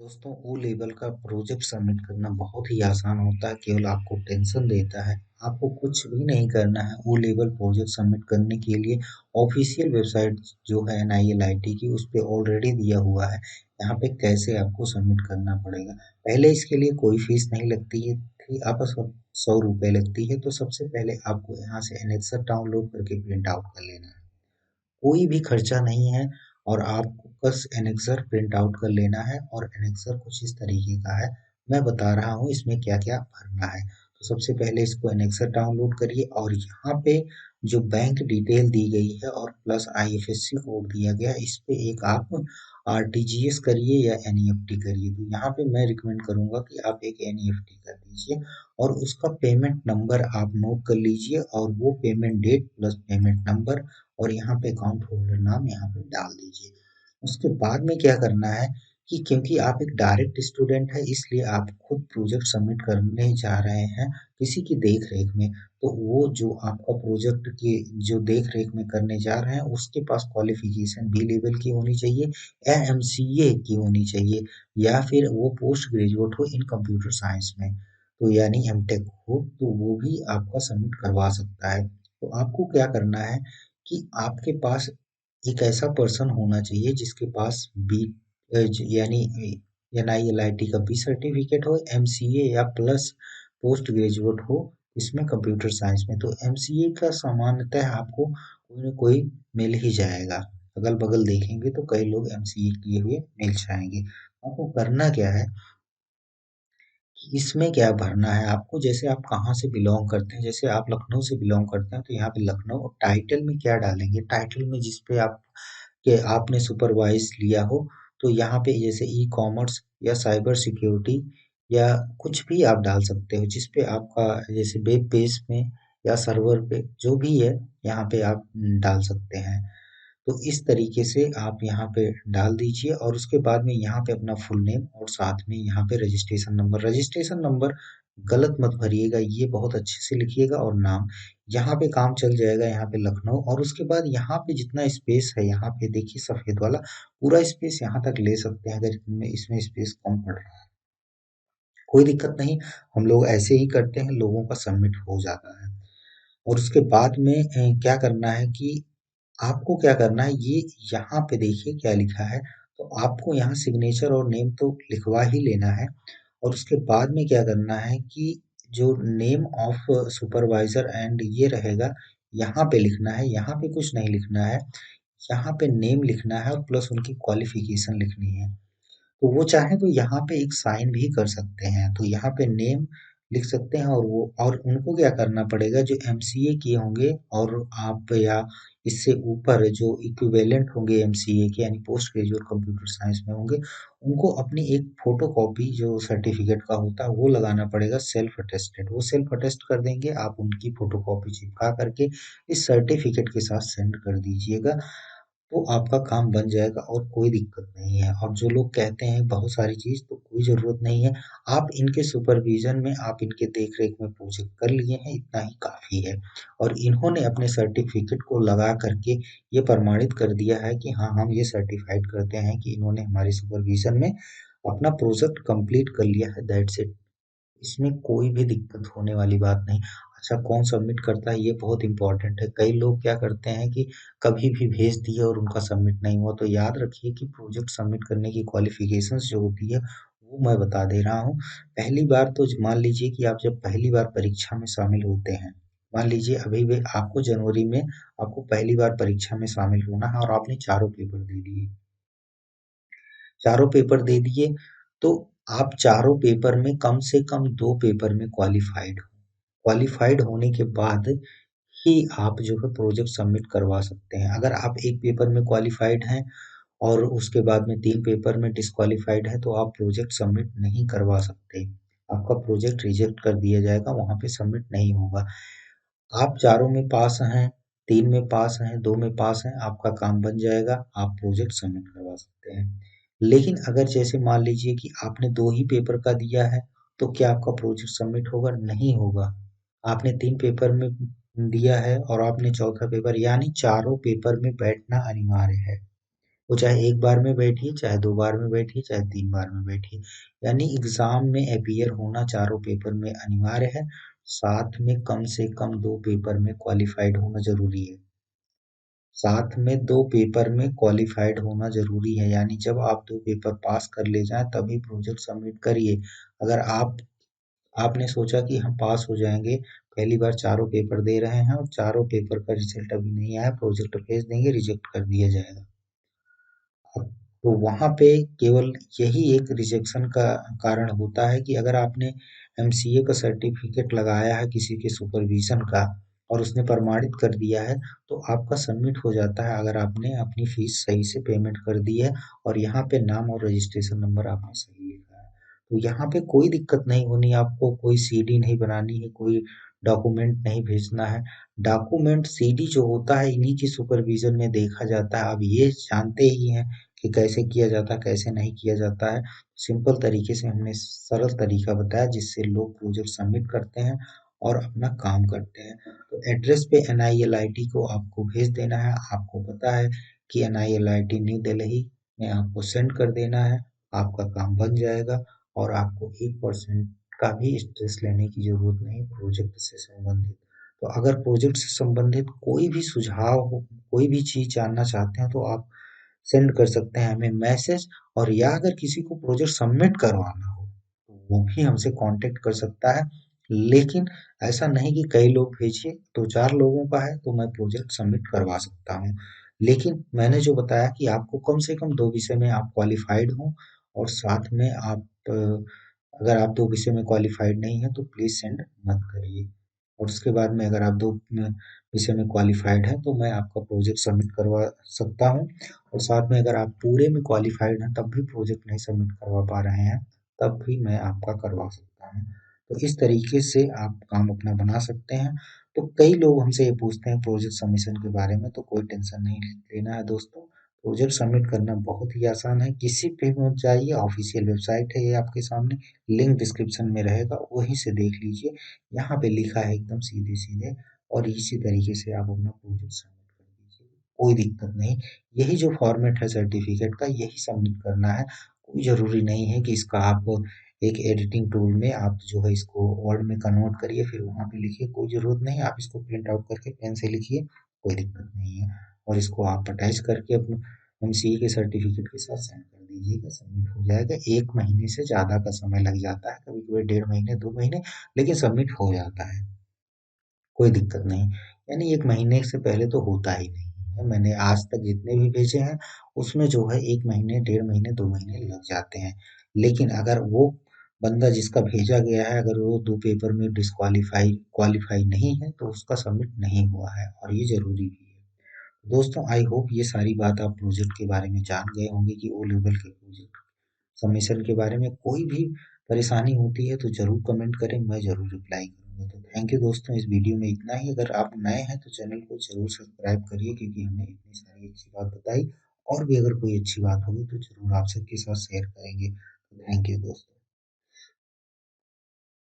दोस्तों O level का project submit करना बहुत ही आसान होता है। केवल आपको टेंशन देता है। आपको कुछ भी नहीं करना है। ओ लेवल प्रोजेक्ट सबमिट करने के लिए ऑफिशियल वेबसाइट जो है NIL IT की उस पे ऑलरेडी दिया हुआ है। यहाँ पे कैसे आपको सबमिट करना पड़ेगा। पहले इसके लिए कोई फीस नहीं लगती है थी। आप 100 रुपये लगती है। तो सबसे पहले आपको यहाँ से एनेक्सर डाउनलोड करके प्रिंट आउट कर लेना है। कोई भी खर्चा नहीं है और आपको बस एनेक्सर प्रिंट आउट कर लेना है और एनेक्सर कुछ इस तरीके का है। मैं बता रहा हूँ इसमें क्या क्या भरना है। तो सबसे पहले इसको एनेक्सर डाउनलोड करिए और यहाँ पे जो बैंक डिटेल दी गई है और प्लस IFSC कोड दिया गया है, इस पे एक आप RTGS करिए या NEFT करिए। तो यहाँ पे मैं रिकमेंड करूंगा कि आप एक NEFT कर दीजिए और उसका पेमेंट नंबर आप नोट कर लीजिए और वो payment date plus payment number और यहाँ पे अकाउंट होल्डर नाम यहाँ पे डाल दीजिए। उसके बाद में क्या करना है कि क्योंकि आप एक डायरेक्ट स्टूडेंट है इसलिए आप खुद प्रोजेक्ट सबमिट करने जा रहे हैं किसी की देख रेख में। तो वो जो आपका प्रोजेक्ट की जो देख रेख में करने जा रहे हैं उसके पास क्वालिफिकेशन बी लेवल की होनी चाहिए या MCA की होनी चाहिए या फिर वो पोस्ट ग्रेजुएट हो इन कंप्यूटर साइंस में। तो यानी MTech हो तो वो भी आपका सबमिट करवा सकता है। तो आपको क्या करना है कि आपके पास एक ऐसा पर्सन होना चाहिए जिसके पास बी यानी NILIT का बी सर्टिफिकेट हो, MCA या प्लस पोस्ट ग्रेजुएट हो इसमें कंप्यूटर साइंस में। तो MCA का सामान्यतः आपको कोई ना कोई मिल ही जाएगा। अगल बगल देखेंगे तो कई लोग MCA किए हुए मिल जाएंगे। आपको करना क्या है कि इसमें क्या भरना है आपको, जैसे आप कहाँ से बिलोंग करते हैं। जैसे आप लखनऊ से बिलोंग करते हैं तो यहाँ पे लखनऊ टाइटल में क्या डालेंगे, टाइटल में जिस पे आप के आपने सुपरवाइज लिया हो तो यहाँ पे जैसे ई-कॉमर्स या साइबर सिक्योरिटी या कुछ भी आप डाल सकते हो जिस पे आपका जैसे वेब पेज में या सर्वर पे जो भी है यहाँ पे आप डाल सकते हैं। तो इस तरीके से आप यहाँ पे डाल दीजिए और उसके बाद में यहाँ पे अपना फुल नेम और साथ में यहाँ पे रजिस्ट्रेशन नंबर गलत मत भरिएगा, ये बहुत अच्छे से लिखिएगा और नाम यहाँ पे काम चल जाएगा। यहाँ पे लखनऊ और उसके बाद यहाँ पे जितना स्पेस है यहाँ पे देखिए सफेद वाला पूरा स्पेस यहाँ तक ले सकते हैं। अगर इसमें स्पेस कम पड़ रहा है कोई दिक्कत नहीं, हम लोग ऐसे ही करते हैं, लोगों का सबमिट हो जाता है। और उसके बाद में क्या करना है कि आपको क्या करना है ये यहाँ पे देखिए क्या लिखा है। तो आपको यहाँ सिग्नेचर और नेम तो लिखवा ही लेना है और उसके बाद में क्या करना है कि जो नेम ऑफ सुपरवाइजर एंड ये रहेगा यहाँ पे लिखना है। यहाँ पे कुछ नहीं लिखना है, यहाँ पे नेम लिखना है और प्लस उनकी क्वालिफिकेशन लिखनी है। तो वो चाहे तो यहाँ पे एक साइन भी कर सकते हैं। तो यहाँ पे नेम लिख सकते हैं और वो और उनको क्या करना पड़ेगा जो MCA किए होंगे और आप या इससे ऊपर जो इक्विवेलेंट होंगे MCA के यानी पोस्ट ग्रेजुएट कंप्यूटर साइंस में होंगे उनको अपनी एक फोटो कॉपी जो सर्टिफिकेट का होता है वो लगाना पड़ेगा सेल्फ अटेस्टेड। वो सेल्फ अटेस्ट कर देंगे, आप उनकी फोटो कॉपी चिपका करके इस सर्टिफिकेट के साथ सेंड कर दीजिएगा। तो आपका काम बन जाएगा और कोई दिक्कत नहीं है। और जो लोग कहते हैं बहुत सारी चीज़ तो कोई ज़रूरत नहीं है। आप इनके सुपरविज़न में आप इनके देख-रेख में प्रोजेक्ट कर लिए हैं इतना ही काफ़ी है। और इन्होंने अपने सर्टिफिकेट को लगा करके ये प्रमाणित कर दिया है कि हाँ, हम ये सर्टिफ़ाइड करते हैं कि इन्होंने हमारे सुपरविज़न में अपना प्रोजेक्ट कंप्लीट कर लिया है, दैट्स इट। इसमें कोई भी दिक्कत होने वाली बात नहीं। अच्छा कौन सबमिट करता है ये बहुत इम्पोर्टेंट है। कई लोग क्या करते हैं कि कभी भी भेज दिए और उनका सबमिट नहीं हुआ। तो याद रखिए कि प्रोजेक्ट सबमिट करने की क्वालिफ़िकेशंस जो होती है वो मैं बता दे रहा हूँ। पहली बार तो मान लीजिए कि आप जब पहली बार परीक्षा में शामिल होते हैं, मान लीजिए अभी भी आपको जनवरी में आपको पहली बार परीक्षा में शामिल होना है और आपने चारों पेपर दे दिए। चारों पेपर दे दिए तो आप चारों पेपर में कम से कम 2 पेपर में क्वालिफ़ाइड हो। क्वालिफ़ाइड होने के बाद ही आप जो है प्रोजेक्ट सबमिट करवा सकते हैं। अगर आप 1 पेपर में क्वालिफ़ाइड हैं और उसके बाद में 3 पेपर में डिसक्वालिफ़ाइड हैं तो आप प्रोजेक्ट सबमिट नहीं करवा सकते। आपका प्रोजेक्ट रिजेक्ट कर दिया जाएगा, वहाँ पे सबमिट नहीं होगा। आप चारों में पास हैं, 3 में पास हैं, 2 में पास हैं, आपका काम बन जाएगा, आप प्रोजेक्ट सबमिट करवा सकते हैं। लेकिन अगर जैसे मान लीजिए कि आपने 2 ही पेपर का दिया है, तो क्या आपका प्रोजेक्ट सबमिट होगा? नहीं होगा। आपने 3 पेपर में दिया है और आपने चौथा पेपर यानी चारों पेपर में बैठना अनिवार्य है। वो चाहे एक बार में बैठिए, चाहे 2 बार में बैठिए, चाहे 3 बार में बैठिए। यानी एग्ज़ाम में अपीयर होना चारों पेपर में अनिवार्य है, साथ में कम से कम 2 पेपर में क्वालिफ़ाइड होना ज़रूरी है। साथ में 2 पेपर में क्वालिफ़ाइड होना ज़रूरी है, यानी जब आप 2 पेपर पास कर ले जाएँ तभी प्रोजेक्ट सबमिट करिए। अगर आपने सोचा कि हम पास हो जाएँगे, पहली बार चारों पेपर दे रहे हैं और चारों पेपर का रिज़ल्ट अभी नहीं आया, प्रोजेक्ट भेज देंगे, रिजेक्ट कर दिया जाएगा। तो वहाँ पे केवल यही एक रिजेक्शन का कारण होता है कि अगर आपने एमसीए का सर्टिफिकेट लगाया है किसी के सुपरविजन का और उसने प्रमाणित कर दिया है, तो आपका सबमिट हो जाता है अगर आपने अपनी फीस सही से पेमेंट कर दी है और यहाँ पे नाम और रजिस्ट्रेशन नंबर आपने सही लिखा है। तो यहाँ पे कोई दिक्कत नहीं होनी, आपको कोई सीडी नहीं बनानी है, कोई डॉक्यूमेंट नहीं भेजना है। डॉक्यूमेंट सीडी जो होता है इन्हीं की सुपरविजन में देखा जाता है। अब ये जानते ही हैं कि कैसे किया जाता है, कैसे नहीं किया जाता है। सिंपल तरीके से हमने सरल तरीका बताया जिससे लोग प्रोजेक्ट सबमिट करते हैं और अपना काम करते हैं। तो एड्रेस पे NILIT को आपको भेज देना है। आपको पता है कि NILIT न्यू दिल्ली में आपको सेंड कर देना है, आपका काम बन जाएगा और आपको 1% का भी स्ट्रेस लेने की ज़रूरत नहीं प्रोजेक्ट से संबंधित। तो अगर प्रोजेक्ट से संबंधित कोई भी सुझाव हो, कोई भी चीज़ जानना चाहते हैं तो आप सेंड कर सकते हैं हमें मैसेज, और या अगर किसी को प्रोजेक्ट सबमिट करवाना हो तो वो भी हमसे कांटेक्ट कर सकता है। लेकिन ऐसा नहीं कि कई लोग भेजिए, दो चार लोगों का है तो मैं प्रोजेक्ट सबमिट करवा सकता हूँ। लेकिन मैंने जो बताया कि आपको कम से कम 2 विषय में आप क्वालिफाइड हों और साथ में आप अगर आप 2 विषय में क्वालिफाइड नहीं हैं तो प्लीज़ सेंड मत करिए। और उसके बाद में अगर आप 2 विषय में क्वालिफाइड हैं तो मैं आपका प्रोजेक्ट सबमिट करवा सकता हूँ। और साथ में अगर आप पूरे में क्वालिफाइड हैं तब भी प्रोजेक्ट नहीं सबमिट करवा पा रहे हैं, तब भी मैं आपका करवा सकता हूँ। तो इस तरीके से आप काम अपना बना सकते हैं। तो कई लोग हमसे ये पूछते हैं प्रोजेक्ट सबमिशन के बारे में, तो कोई टेंशन नहीं लेना है दोस्तों। प्रोजेक्ट सबमिट करना बहुत ही आसान है, किसी पे मत जाइए, ऑफिशियल वेबसाइट है ये आपके सामने, लिंक डिस्क्रिप्शन में रहेगा, वहीं से देख लीजिए। यहाँ पे लिखा है एकदम सीधे-सीधे, और इसी तरीके से आप अपना प्रोजेक्ट सबमिट कर दीजिए, कोई दिक्कत नहीं। यही जो फॉर्मेट है सर्टिफिकेट का, यही सबमिट करना है। कोई ज़रूरी नहीं है कि इसका आप एक एडिटिंग टूल में आप जो है इसको वर्ड में कन्वर्ट करिए फिर वहाँ पे लिखिए, कोई ज़रूरत नहीं। आप इसको प्रिंट आउट करके पेन से लिखिए, कोई दिक्कत नहीं है। और इसको आप अटैच करके अपने एमसीए के सर्टिफिकेट के साथ सेंड कर दीजिएगा, सबमिट हो जाएगा। 1 महीने से ज़्यादा का समय लग जाता है, कभी-कभी 1.5 महीने, 2 महीने, लेकिन सबमिट हो जाता है। कोई दिक्कत नहीं। यानी 1 महीने से पहले तो होता ही नहीं है। मैंने आज तक जितने भी भेजे हैं, उसमें जो है 1 महीने, 1.5 महीने, 2 महीने लग जाते हैं। लेकिन अगर वो बंदा जिसका भेजा गया है, अगर वो 2 पेपर में क्वालीफाई नहीं है, तो उसका सबमिट नहीं हुआ है और ये ज़रूरी भी है। दोस्तों, आई होप ये सारी बात आप प्रोजेक्ट के बारे में जान गए होंगे कि ओ लेवल के प्रोजेक्ट सबमिशन के बारे में। कोई भी परेशानी होती है तो ज़रूर कमेंट करें, मैं ज़रूर रिप्लाई करूँगा। तो थैंक यू दोस्तों, इस वीडियो में इतना ही। अगर आप नए हैं तो चैनल को ज़रूर सब्सक्राइब करिए क्योंकि हमने इतनी सारी अच्छी बात बताई। और भी अगर कोई अच्छी बात होगी तो ज़रूर आप सबके साथ शेयर करेंगे। तो थैंक यू दोस्तों।